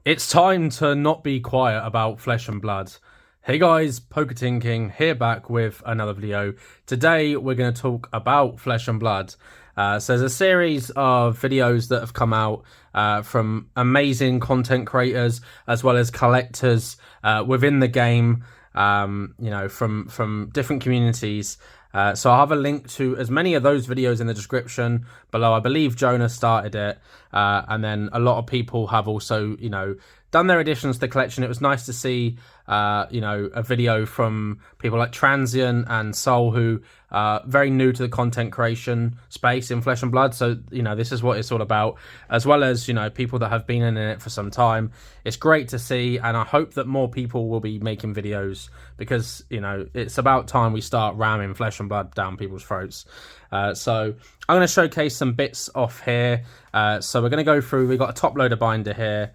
It's time to not be quiet about Flesh and Blood. Hey guys, Poketinking here back with another video. Today we're going to talk about Flesh and Blood. So there's a series of videos that have come out from amazing content creators as well as collectors within the game, from different communities. So I'll have a link to as many of those videos in the description below. I believe Jonah started it, and then a lot of people have also, done their additions to the collection. It was nice to see, a video from people like Transient and Soul, who are very new to the content creation space in Flesh and Blood. So, this is what it's all about, as well as, people that have been in it for some time. It's great to see, and I hope that more people will be making videos because, it's about time we start ramming Flesh and Blood down people's throats. So I'm going to showcase some bits off here. So we're going to go through, we've got a top loader binder here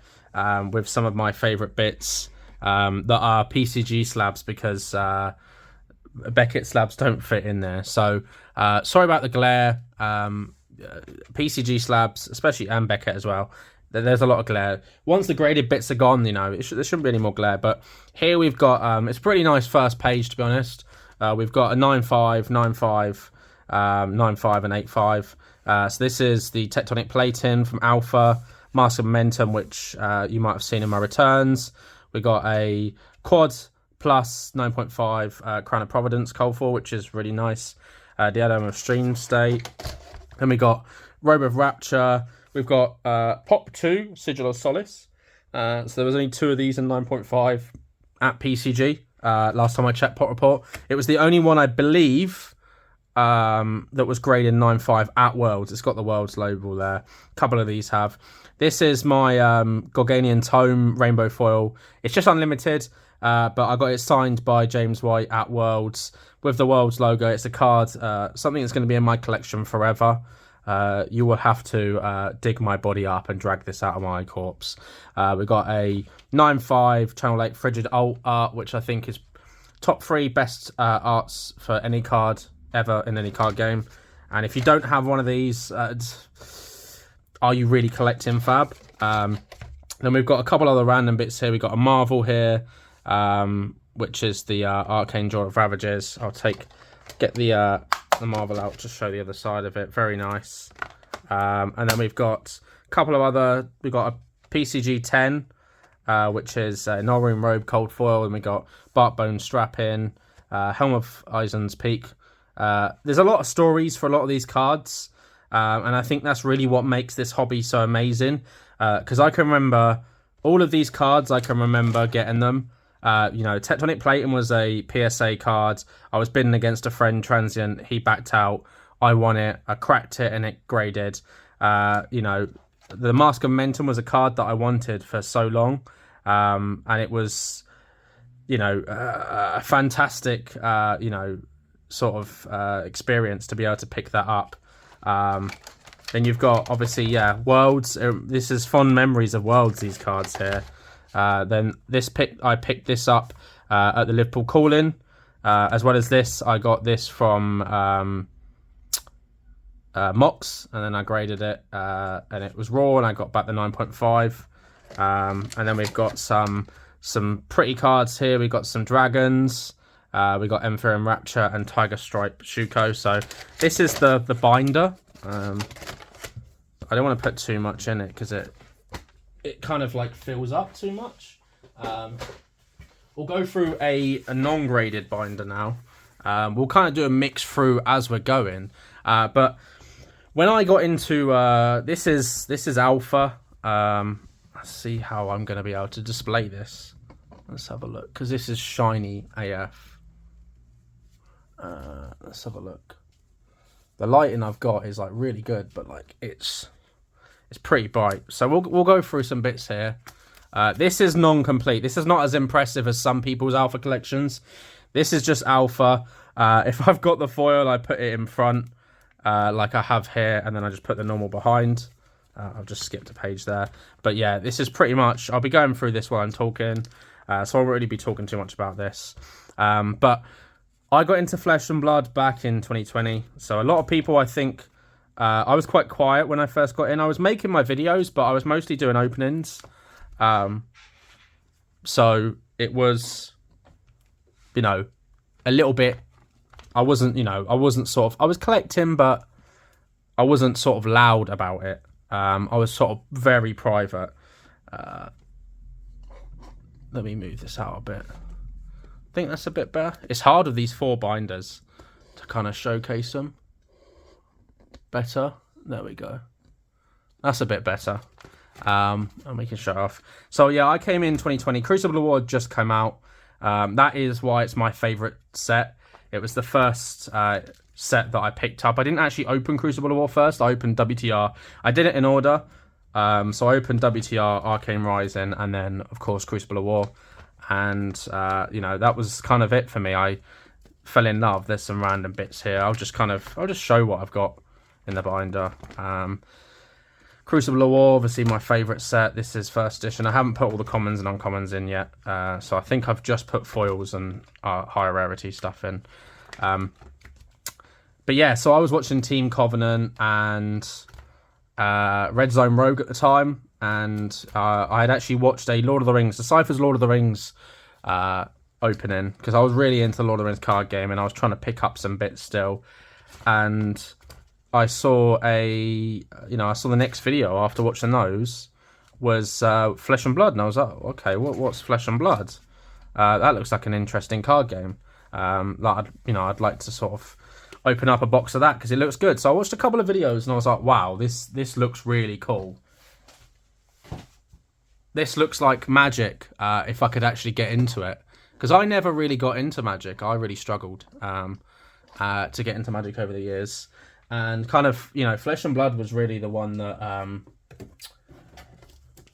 with some of my favorite bits that are PCG slabs because Beckett slabs don't fit in there. So sorry about the glare. PCG slabs, especially, and Beckett as well, there's a lot of glare. Once the graded bits are gone, there shouldn't be any more glare. But here we've got, it's a pretty nice first page, to be honest. We've got a 9.5, 9.5, 9.5 and 8.5. So this is the Tectonic Plating from Alpha, Mask of Momentum, which you might have seen in my returns. We got a Quad Plus 9.5 Crown of Providence Cold 4, which is really nice. Diadem of Stream State. Then we got Robe of Rapture. We've got Pop 2 Sigil of Solace. So there was only 2 of these in 9.5 at PCG. Last time I checked Pot Report, it was the only one, I believe, that was graded 9.5 at Worlds. It's got the Worlds label there. A couple of these have. This is my Gorganian Tome Rainbow Foil. It's just unlimited, but I got it signed by James White at Worlds with the Worlds logo. It's a card, something that's going to be in my collection forever. You will have to dig my body up and drag this out of my corpse. We got a 9.5 Channel 8 Frigid Alt art, which I think is top 3 best arts for any card ever in any card game. And if you don't have one of these, are you really collecting, fab? Then we've got a couple other random bits here. We've got a Marvel here, which is the Arcane Jaw of Ravages. I'll get the Marvel out to show the other side of it. Very nice. And then we've got a couple of other, we've got a PCG 10, which is Norrin Robe Cold Foil, and we got Barkbone Strap In, Helm of Eisen's Peak. There's a lot of stories for a lot of these cards, and I think that's really what makes this hobby so amazing, because I can remember all of these cards. I can remember getting them. Tectonic Plating was a PSA card. I was bidding against a friend, Transient. He backed out. I won it. I cracked it, and it graded. The Mask of Momentum was a card that I wanted for so long, and it was, a fantastic, sort of experience to be able to pick that up. Then you've got, obviously, Worlds. This is fond memories of Worlds, these cards here. Then I picked this up at the Liverpool Call-In. As well as this, I got this from Mox, and then I graded it, and it was raw, and I got back the 9.5. And then we've got some pretty cards here. We've got some dragons. We got Emperor Rapture and Tiger Stripe Shuko. So this is the binder. I don't want to put too much in it because it kind of like fills up too much. We'll go through a non-graded binder now. We'll kind of do a mix through as we're going. But when I got into this is Alpha. Let's see how I'm going to be able to display this. Let's have a look, because this is shiny AF. Let's have a look. The lighting I've got is like really good, but like it's pretty bright. So we'll go through some bits here. This is non-complete. This is not as impressive as some people's Alpha collections. This is just Alpha. If I've got the foil, I put it in front, like I have here, and then I just put the normal behind. I've just skipped a page there. But yeah, this is pretty much, I'll be going through this while I'm talking, so I won't really be talking too much about this. But I got into Flesh and Blood back in 2020. So a lot of people, I think, I was quite quiet when I first got in. I was making my videos, but I was mostly doing openings. So it was, a little bit. I wasn't I was collecting, but I wasn't sort of loud about it. I was sort of very private. Let me move this out a bit. I think that's a bit better. It's hard with these 4 binders to kind of showcase them better. There we go. That's a bit better. And we can show off. So yeah, I came in 2020. Crucible Award just came out. That is why it's my favourite set. It was the first set that I picked up. I didn't actually open Crucible War first. I opened WTR. I did it in order. So I opened WTR, Arcane Rising, and then, of course, Crucible War. And, that was kind of it for me. I fell in love. There's some random bits here. I'll just show what I've got in the binder. Crucible War, obviously my favourite set. This is first edition. I haven't put all the commons and uncommons in yet. So I think I've just put foils and higher rarity stuff in. But yeah, so I was watching Team Covenant and Red Zone Rogue at the time. And I had actually watched a Lord of the Rings, the Cypher's Lord of the Rings opening. Because I was really into the Lord of the Rings card game and I was trying to pick up some bits still. And I saw the next video after watching those was Flesh and Blood, and I was like, okay, what's Flesh and Blood? That looks like an interesting card game. I'd like to sort of open up a box of that because it looks good. So I watched a couple of videos and I was like, wow, this looks really cool. This looks like Magic. If I could actually get into it, because I never really got into Magic. I really struggled to get into Magic over the years. And kind of, Flesh and Blood was really the one that,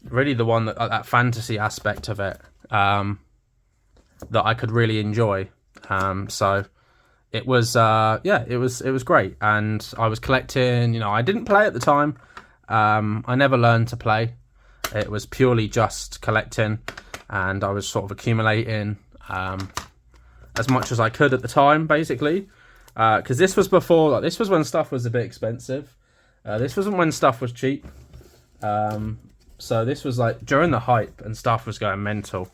that fantasy aspect of it, that I could really enjoy. So it was, it was great. And I was collecting, I didn't play at the time. I never learned to play. It was purely just collecting, and I was sort of accumulating, as much as I could at the time, basically. Because this was before, this was when stuff was a bit expensive. This wasn't when stuff was cheap. So this was like during the hype and stuff was going mental.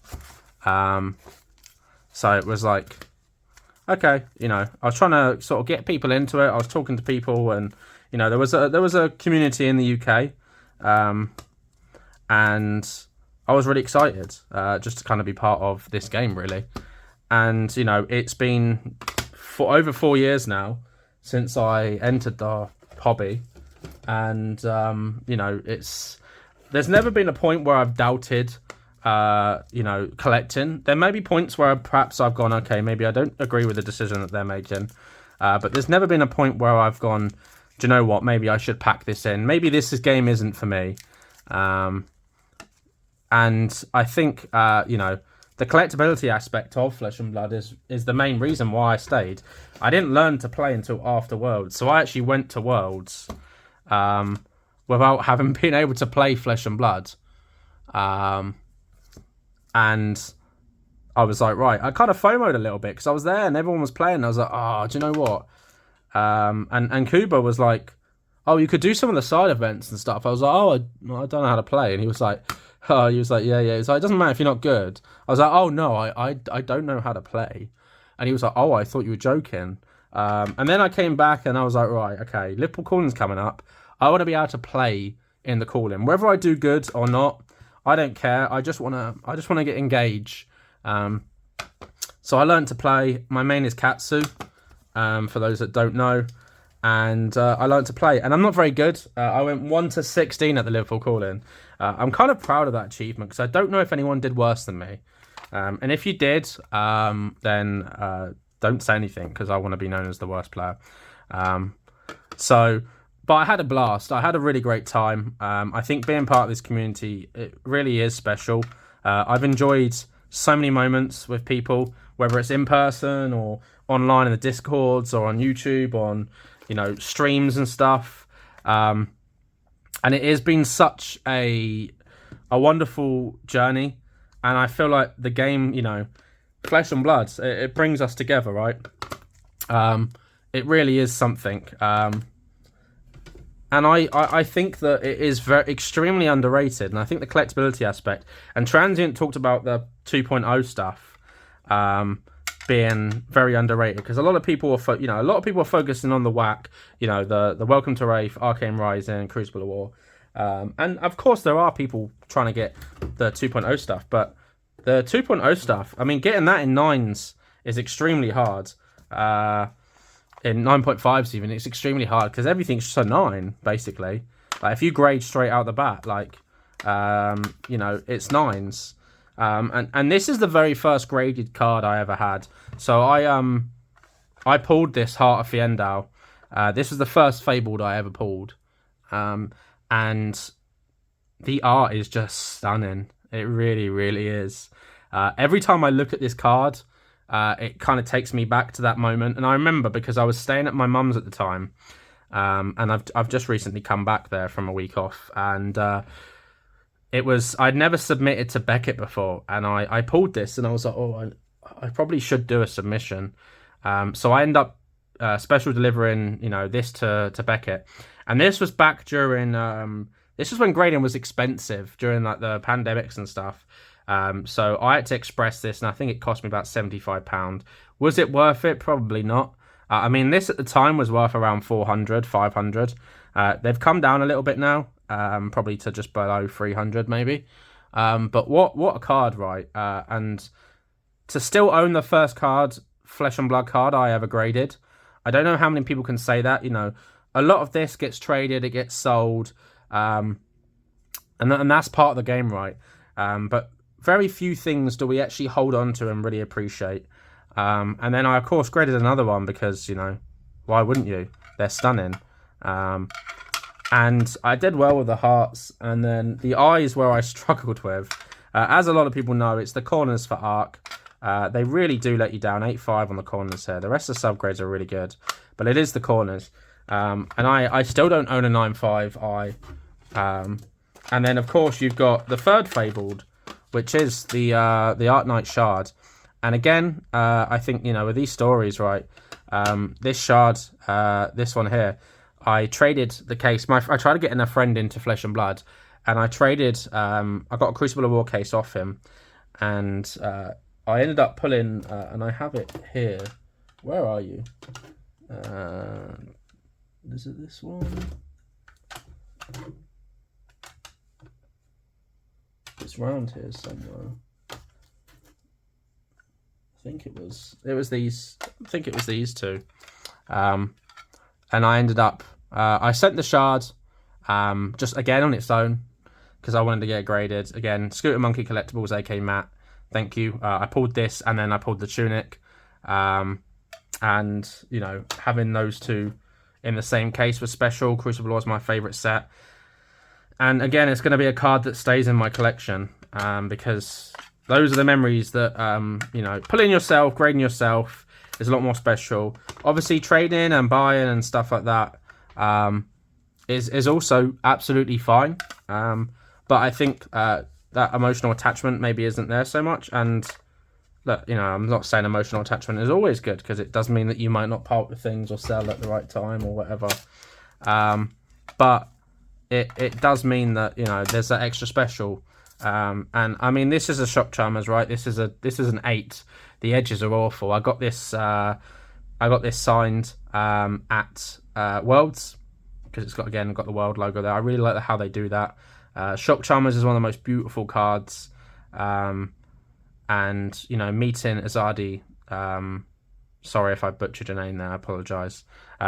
So it was like, okay, I was trying to sort of get people into it. I was talking to people, and there was a community in the UK, and I was really excited just to kind of be part of this game, really. And it's been for over 4 years now since I entered the hobby, and there's never been a point where I've doubted collecting. There may be points where perhaps I've gone, okay, maybe I don't agree with the decision that they're making, but there's never been a point where I've gone, do you know what, maybe I should pack this in, maybe this game isn't for me. And I think the collectability aspect of Flesh and Blood is the main reason why I stayed. I didn't learn to play until after Worlds, so I actually went to Worlds without having been able to play Flesh and Blood. And I was like, right, I kind of FOMO'd a little bit because I was there and everyone was playing. And I was like, oh, do you know what? And Kuba was like, oh, you could do some of the side events and stuff. I was like, oh, I don't know how to play. And he was like, yeah. He's like, it doesn't matter if you're not good. I was like, oh, no, I don't know how to play. And he was like, oh, I thought you were joking. And then I came back and I was like, right, okay, Liverpool Calling's coming up. I want to be able to play in the Calling. Whether I do good or not, I don't care. I just want to get engaged. So I learned to play. My main is Katsu, for those that don't know. And I learned to play. And I'm not very good. I went 1-16 at the Liverpool Calling. I'm kind of proud of that achievement because I don't know if anyone did worse than me. And if you did, then don't say anything because I want to be known as the worst player. But I had a blast. I had a really great time. I think being part of this community, it really is special. I've enjoyed so many moments with people, whether it's in person or online in the Discords or on YouTube, on streams and stuff. And it has been such a wonderful journey. And I feel like the game, Flesh and Blood, it brings us together, right? It really is something. I think that it is extremely underrated, and I think the collectability aspect, and Transient talked about the 2.0 stuff being very underrated, because a lot of people are focusing on the whack, the Welcome to Wraith, Arcane Rising, Crucible of War, and of course there are people trying to get the 2.0 stuff, but the 2.0 stuff, I mean, getting that in 9s is extremely hard. In 9.5s even, it's extremely hard because everything's just a 9, basically. Like, if you grade straight out the bat, like, it's 9s. And this is the very first graded card I ever had. So I pulled this Heart of Fiendal. This was the first Fabled I ever pulled. And the art is just stunning. It really, really is. Every time I look at this card, it kind of takes me back to that moment. And I remember because I was staying at my mum's at the time, and I've just recently come back there from a week off, and I'd never submitted to Beckett before, and I pulled this, and I was like, oh, I probably should do a submission. So I end up special delivering, this to Beckett, and this was back during this was when grading was expensive during like the pandemics and stuff. So I had to express this, and I think it cost me about £75. Was it worth it? Probably not. I mean, this at the time was worth around 400, 500. They've come down a little bit now, probably to just below 300 maybe. But what a card, right? And to still own the first card, Flesh and Blood card I ever graded. I don't know how many people can say that. A lot of this gets traded, it gets sold, and that's part of the game, right? But very few things do we actually hold on to and really appreciate. And then I, of course, graded another one because, why wouldn't you? They're stunning. And I did well with the hearts, and then the eyes where I struggled with. As a lot of people know, it's the corners for Arc. They really do let you down. 8.5 on the corners here. The rest of the subgrades are really good, but it is the corners. And I still don't own a 9.5 eye. And then, of course, you've got the third Fabled, which is the Art Knight Shard. And again, I think, with these stories, right, this shard, this one here, I traded the case. I tried to get a friend into Flesh and Blood, and I traded, I got a Crucible of War case off him, and I ended up pulling, and I have it here. Where are you? Is it this one? It's round here somewhere. I think it was these. I think it was these two. And I ended up. I sent the shard, just again on its own, because I wanted to get it graded. Again, Scooter Monkey Collectibles, AK Matt. Thank you. I pulled this, and then I pulled the Tunic. And having those two in the same case was special. Crucible was my favourite set. And again, it's going to be a card that stays in my collection, because those are the memories that, pulling yourself, grading yourself is a lot more special. Obviously, trading and buying and stuff like that is also absolutely fine. But I think that emotional attachment maybe isn't there so much. And look, I'm not saying emotional attachment is always good, because it does mean that you might not part with things or sell at the right time or whatever. But it does mean that there's that extra special, and I mean, this is a Shock Charmers, right? This is an 8. The edges are awful. I got this signed at Worlds, because it's got the World logo there. I really like how they do that. Shock Charmers is one of the most beautiful cards, and meeting Azadi. Sorry if I butchered your name there. I apologise.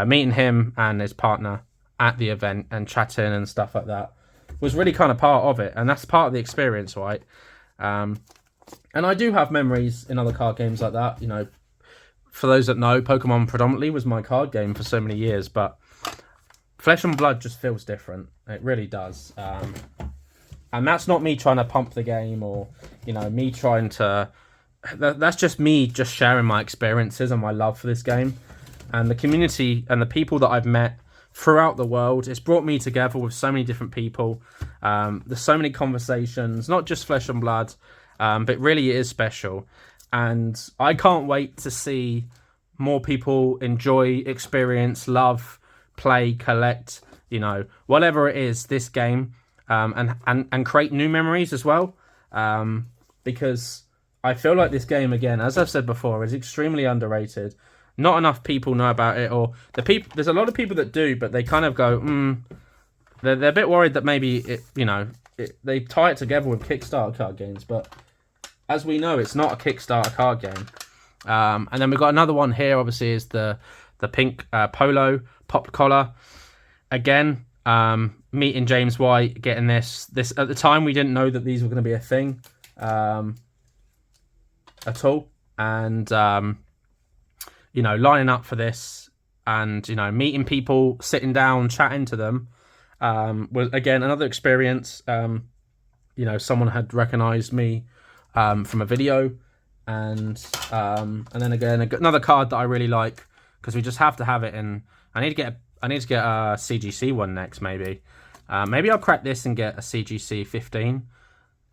Meeting him and his partner at the event and chatting and stuff like that was really kind of part of it, and that's part of the experience, right? And I do have memories in other card games like that. For those that know, Pokemon predominantly was my card game for so many years, but Flesh and Blood just feels different. It really does. And that's not me trying to pump the game, or me trying to. That's just me just sharing my experiences and my love for this game, and the community and the people that I've met throughout the world. It's brought me together with so many different people. There's so many conversations, not just Flesh and Blood, but really it is special. And I can't wait to see more people enjoy, experience, love, play, collect, you know, whatever it is, this game, and create new memories as well, because I feel like this game, again, as I've said before, is extremely underrated. Not enough people know about it, or there's a lot of people that do, but they kind of go, they're a bit worried that maybe they tie it together with Kickstarter card games, but as we know, it's not a Kickstarter card game. And then we've got another one here, obviously, is the pink polo pop collar. Again, meeting James White, getting this at the time, we didn't know that these were going to be a thing at all. And, lining up for this and, meeting people, sitting down, chatting to them, was, again, another experience. Someone had recognized me from a video. And then again, another card that I really like, because we just have to have it in. I need to get a CGC one next, maybe. Maybe I'll crack this and get a CGC 15.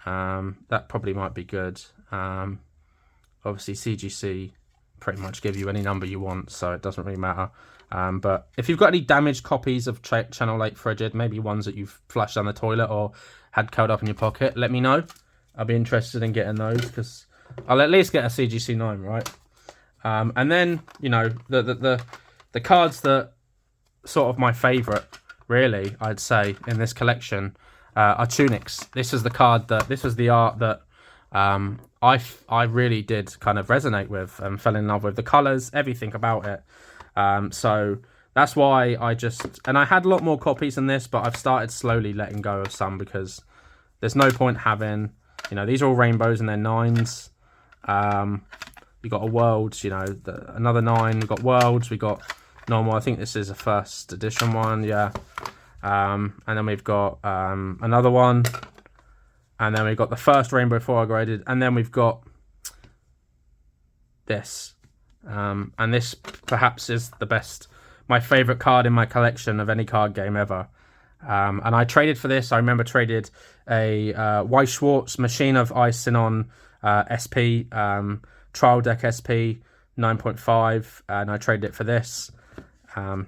That probably might be good. Obviously, CGC pretty much give you any number you want, so it doesn't really matter. But if you've got any damaged copies of Channel 8 Frigid, maybe ones that you've flushed down the toilet or had curled up in your pocket, let me know. I'll be interested in getting those, because I'll at least get a CGC 9, right? And then, the cards that sort of my favourite, really, I'd say, in this collection are Tunics. This is the art that I really did kind of resonate with and fell in love with. The colours, everything about it. So that's why and I had a lot more copies than this, but I've started slowly letting go of some, because there's no point having, these are all rainbows and they're 9s. We got a Worlds, another 9. We got Worlds, we got normal. I think this is a first edition one, yeah. And then we've got another one, and then we've got the first Rainbow 4 graded, and then we've got this, and this perhaps is my favorite card in my collection of any card game ever. And I traded for this. I remember traded a Weiss Schwarz Machine of Ice Sinon SP, Trial Deck SP 9.5, and I traded it for this. And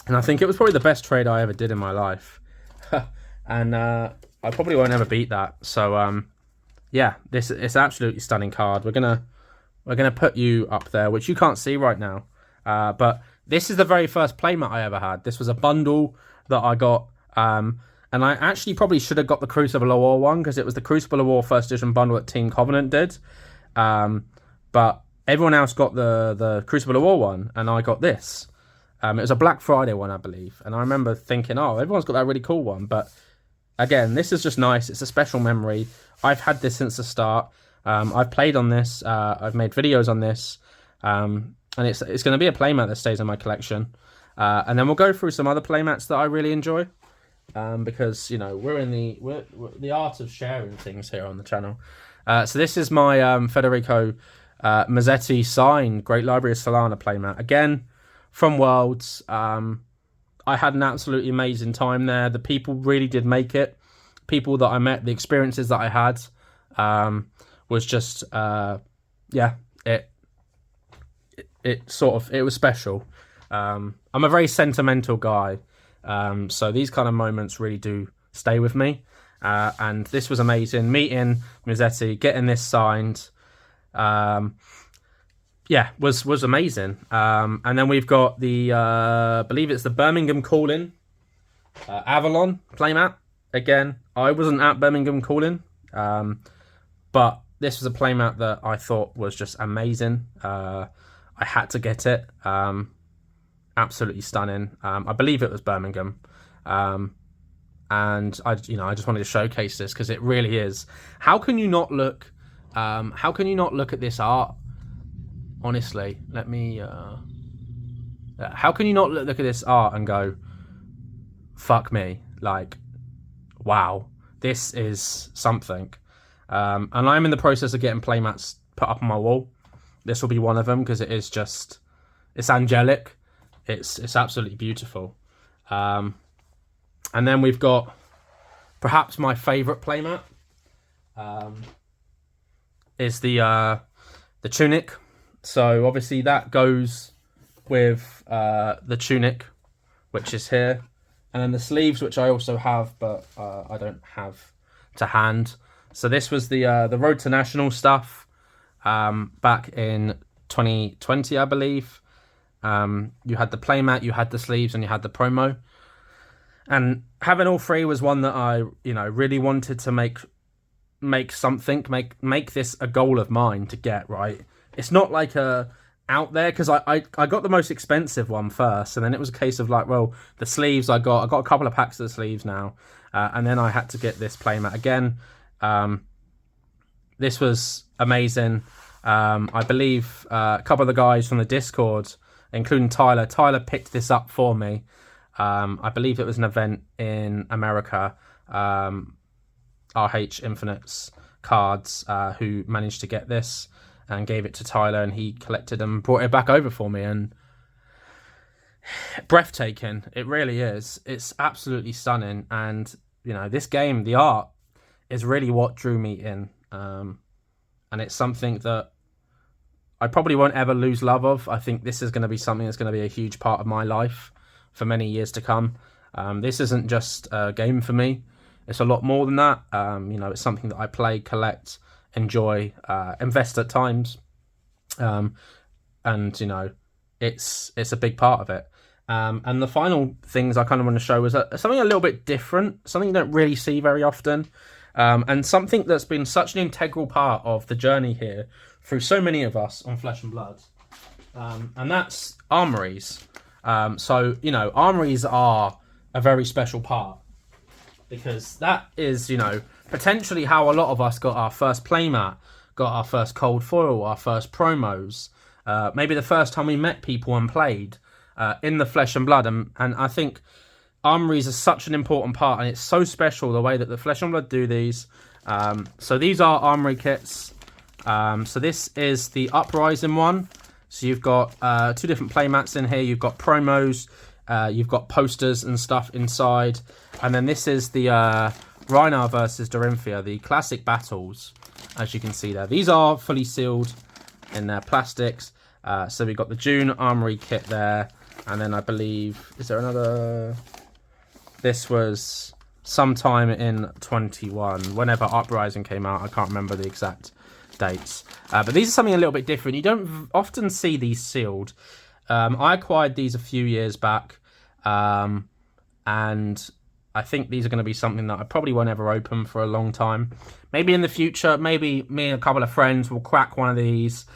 I think it was probably the best trade I ever did in my life. And I probably won't ever beat that. So yeah, it's an absolutely stunning card. We're gonna put you up there, which you can't see right now. But this is the very first playmat I ever had. This was a bundle that I got. And I actually probably should have got the Crucible of War one, because it was the Crucible of War first edition bundle that Team Covenant did. But everyone else got the Crucible of War one, and I got this. It was a Black Friday one, I believe. And I remember thinking, oh, everyone's got that really cool one. But again, this is just nice. It's a special memory. I've had this since the start. I've played on this. I've made videos on this. And it's going to be a playmat that stays in my collection. And then we'll go through some other playmats that I really enjoy. Because, we're in the art of sharing things here on the channel. So this is my Federico Mazzetti signed Great Library of Solana playmat. Again, from Worlds. I had an absolutely amazing time there. The people really did make it. People that I met, the experiences that I had, was just, it was special. I'm a very sentimental guy. So these kind of moments really do stay with me. And this was amazing. Meeting Mazzetti, getting this signed, was amazing. And then we've got the, I believe it's the Birmingham Calling Avalon playmat. Again, I wasn't at Birmingham Calling, but this was a playmat that I thought was just amazing. I had to get it. Absolutely stunning. I believe it was Birmingham. And I just wanted to showcase this because it really is. How can you not look at this art? Honestly, let me how can you not look at this art and go, fuck me, like, wow, this is something. And I'm in the process of getting playmats put up on my wall. This will be one of them because it is just, it's angelic. It's absolutely beautiful. And then we've got perhaps my favorite playmat, is the Tunic. So obviously that goes with the Tunic, which is here. and then the sleeves, which I also have, but I don't have to hand. So this was the Road to National stuff back in 2020, I believe. You had the playmat, you had the sleeves, and you had the promo. And having all three was one that I, really wanted to make something, make this a goal of mine to get, right. It's not like a out there, because I got the most expensive one first, and then it was a case of like, well, the sleeves I got a couple of packs of the sleeves now, and then I had to get this playmat again. This was amazing. I believe a couple of the guys from the Discord, including Tyler picked this up for me. I believe it was an event in America, RH Infinite's cards, who managed to get this and gave it to Tyler, and he collected and brought it back over for me. And breathtaking, it really is. It's absolutely stunning. And this game, the art is really what drew me in, and it's something that I probably won't ever lose love of. I think this is going to be something that's going to be a huge part of my life for many years to come. This isn't just a game for me. It's a lot more than that. It's something that I play, collect, enjoy, invest at times. And, it's a big part of it. And the final things I kind of want to show was something a little bit different, something you don't really see very often. And something that's been such an integral part of the journey here through so many of us on Flesh and Blood. And that's armories. Armories are a very special part, because that is, potentially how a lot of us got our first playmat, got our first cold foil, our first promos, maybe the first time we met people and played in the Flesh and Blood. And I think armories are such an important part, and it's so special the way that the Flesh and Blood do these. So these are armory kits. So this is the Uprising one. So you've got two different playmats in here. You've got promos, you've got posters and stuff inside. And then this is the Rhinar versus Dorinthia, the classic battles, as you can see there. These are fully sealed in their plastics. So we've got the June Armory kit there. And then I believe, is there another? This was sometime in 21, whenever Uprising came out. I can't remember the exact dates, but these are something a little bit different. You don't often see these sealed. I acquired these a few years back, and I think these are going to be something that I probably won't ever open for a long time. Maybe in the future, maybe me and a couple of friends will crack one of these,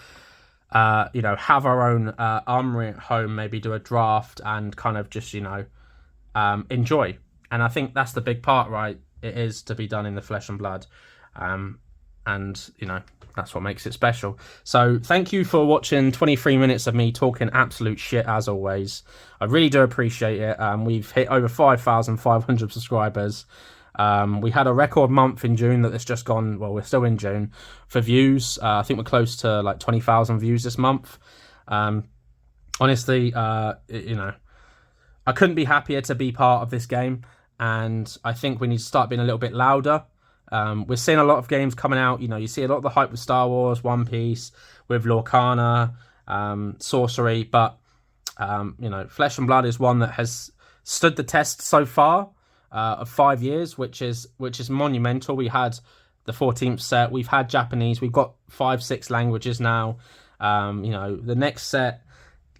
have our own armory at home, maybe do a draft and kind of just enjoy. And I think that's the big part, right? It is to be done in the Flesh and Blood, and that's what makes it special. So thank you for watching 23 minutes of me talking absolute shit, as always. I really do appreciate it. We've hit over 5,500 subscribers. We had a record month in June that has just gone, well, we're still in June, for views. I think we're close to like 20,000 views this month. Honestly, I couldn't be happier to be part of this game, and I think we need to start being a little bit louder. We're seeing a lot of games coming out. You see a lot of the hype with Star Wars, One Piece, with Lorcana, Sorcery, but Flesh and Blood is one that has stood the test so far of 5 years, which is monumental. We had the 14th set, we've had Japanese, we've got 5-6 languages now. The next set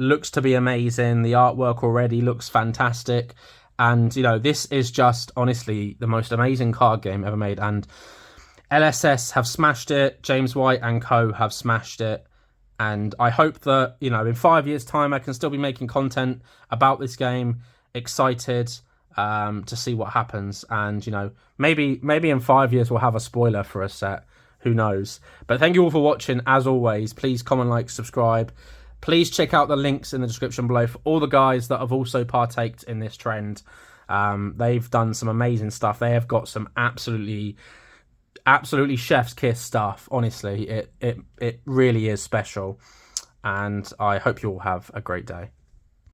looks to be amazing. The artwork already looks fantastic. And, this is just, honestly, the most amazing card game ever made. And LSS have smashed it. James White and co have smashed it. And I hope that, in 5 years' time, I can still be making content about this game. Excited to see what happens. And, maybe in 5 years we'll have a spoiler for a set. Who knows? But thank you all for watching. As always, please comment, like, subscribe. Please check out the links in the description below for all the guys that have also partaked in this trend. They've done some amazing stuff. They have got some absolutely chef's kiss stuff. Honestly, it really is special. And I hope you all have a great day.